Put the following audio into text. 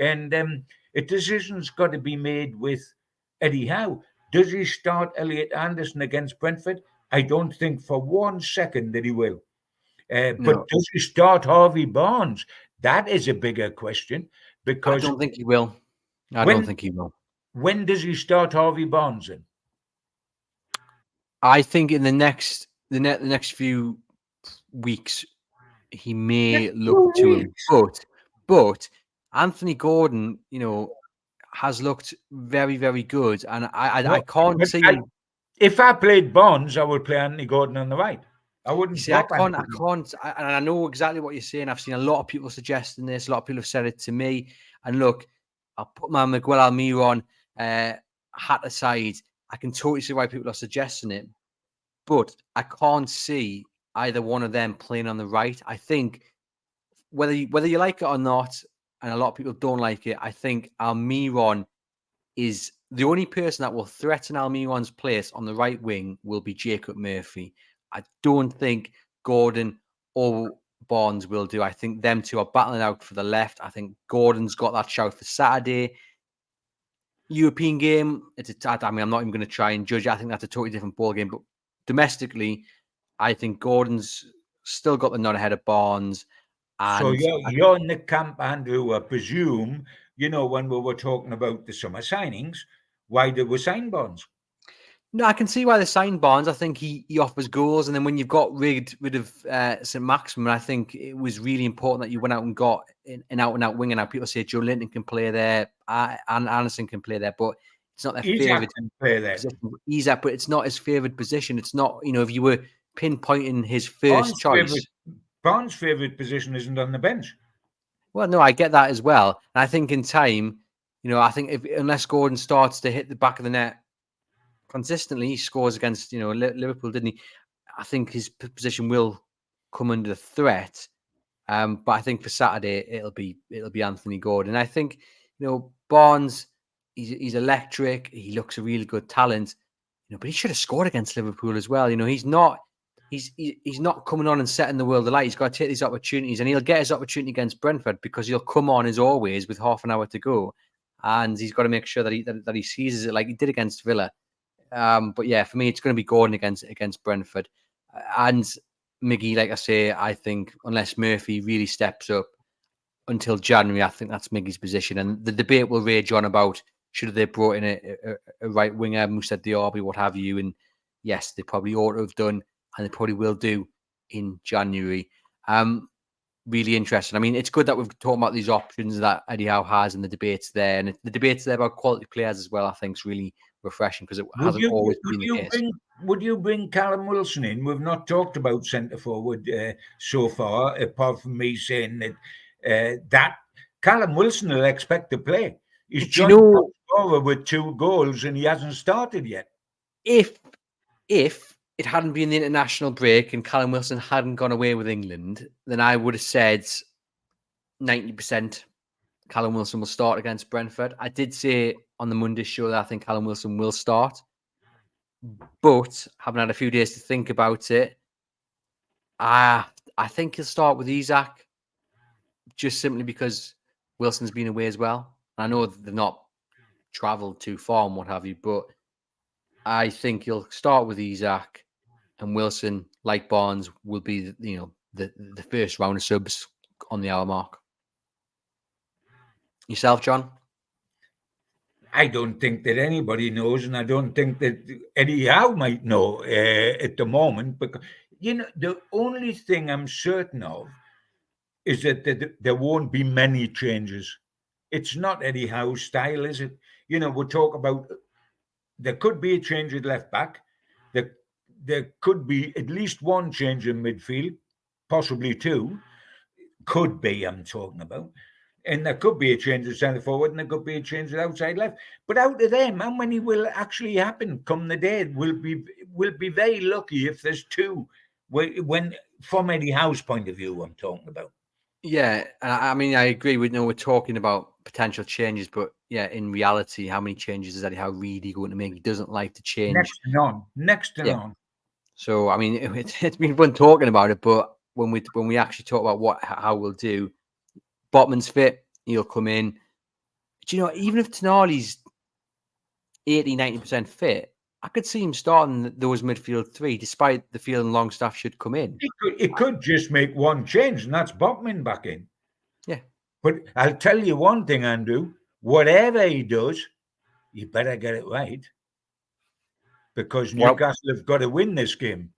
And a decision's got to be made with Eddie Howe. Does he start Elliot Anderson against Brentford? I don't think for 1 second that he will. But No, does he start Harvey Barnes? That is a bigger question I because don't think he will. I don't when think he will. when does he start Harvey Barnes in? I think in the next few weeks he may Next look 2 to him, weeks. but Anthony Gordon, has looked very, very good, and I No, can't but see. if I played Barnes, I would play Anthony Gordon on the right. I You wouldn't see, I drop can't, Anthony. and I know exactly what you're saying. I've seen a lot of people suggesting this. A lot of people have said it to me. And look, I'll put my Miguel Almiron hat aside. I can totally see why people are suggesting it, but I can't see either one of them playing on the right. I think whether you like it or not, and a lot of people don't like it, I think Almiron is the only person that will threaten Almiron's place on the right wing will be Jacob Murphy. I don't think Gordon or Barnes will do. I think them two are battling out for the left. I think Gordon's got that shout for Saturday. European game, I mean, I'm not even going to try and judge it. I think that's a totally different ball game. But domestically, I think Gordon's still got the nod ahead of Barnes. So And you're in the camp, Andrew. I presume when we were talking about the summer signings, why they were sign Barnes. no, I can see why they signed Barnes. I think he offers goals, and then when you've got rid of St. Maximin, I think it was really important that you went out and got an out-and-out winger. Now people say Joe Linton can play there, and Anderson can play there, but it's not their Isaac favoured can play there. position. Isaac, but it's not his favoured position. It's not, if you were pinpointing his first Barnes' choice. favourite position isn't on the bench. Well, no, I get that as well, and I think in time, I think unless Gordon starts to hit the back of the net consistently, he scores against Liverpool, didn't he? I think his position will come under threat. But I think for Saturday it'll be Anthony Gordon. I think Barnes, he's electric. He looks a really good talent. But he should have scored against Liverpool as well. He's not coming on and setting the world alight. He's got to take these opportunities, and he'll get his opportunity against Brentford because he'll come on as always with half an hour to go, and he's got to make sure that he seizes it like he did against Villa. But yeah, for me, it's going to be Gordon against Brentford. And Miggy, like I say, I think unless Murphy really steps up until January, I think that's Miggy's position. And the debate will rage on about should they brought in a right winger, Moussa Diaby, what have you. And yes, they probably ought to have done, and they probably will do in January. Really interesting. I mean, it's good that we've talked about these options that Eddie Howe has and the debates there. And the debates there about quality players as well, I think is really refreshing because it hasn't always been the case. Would you bring Callum Wilson in? We've not talked about centre forward so far, apart from me saying that Callum Wilson will expect to play. He's John scorer with 2 goals and he hasn't started yet. If it hadn't been the international break and Callum Wilson hadn't gone away with England, then I would have said 90% Callum Wilson will start against Brentford. I did say on the Monday show that I think Callum Wilson will start, but having had a few days to think about it, I think he'll start with Isaac, just simply because Wilson's been away as well. I know they've not travelled too far and what have you, but I think he'll start with Isaac, and Wilson, like Barnes, will be the first round of subs on the hour mark. Yourself, John? I don't think that anybody knows, and I don't think that Eddie Howe might know at the moment. Because the only thing I'm certain of is that there won't be many changes. It's not Eddie Howe's style, is it? We'll talk about there could be a change at left back. There could be at least one change in midfield, possibly 2. Could be, I'm talking about. And there could be a change at centre forward, and there could be a change at outside left. But out of them, how many will actually happen come the day? We'll be very lucky if there's 2. When from Eddie Howe's point of view, I'm talking about. Yeah, I mean, I agree. We're talking about potential changes, but yeah, in reality, how many changes is Eddie Howe really going to make? He doesn't like to change. Next to none. So I mean, it's been fun talking about it, but when we actually talk about how we'll do, Botman's fit, he'll come in. Do you know, even if Tonali's 80-90% fit, I could see him starting those midfield three, despite the feeling Longstaff should come in. It could just make one change, and that's Bachman back in. Yeah. But I'll tell you one thing, Andrew. Whatever he does, you better get it right, because Well, Newcastle have got to win this game.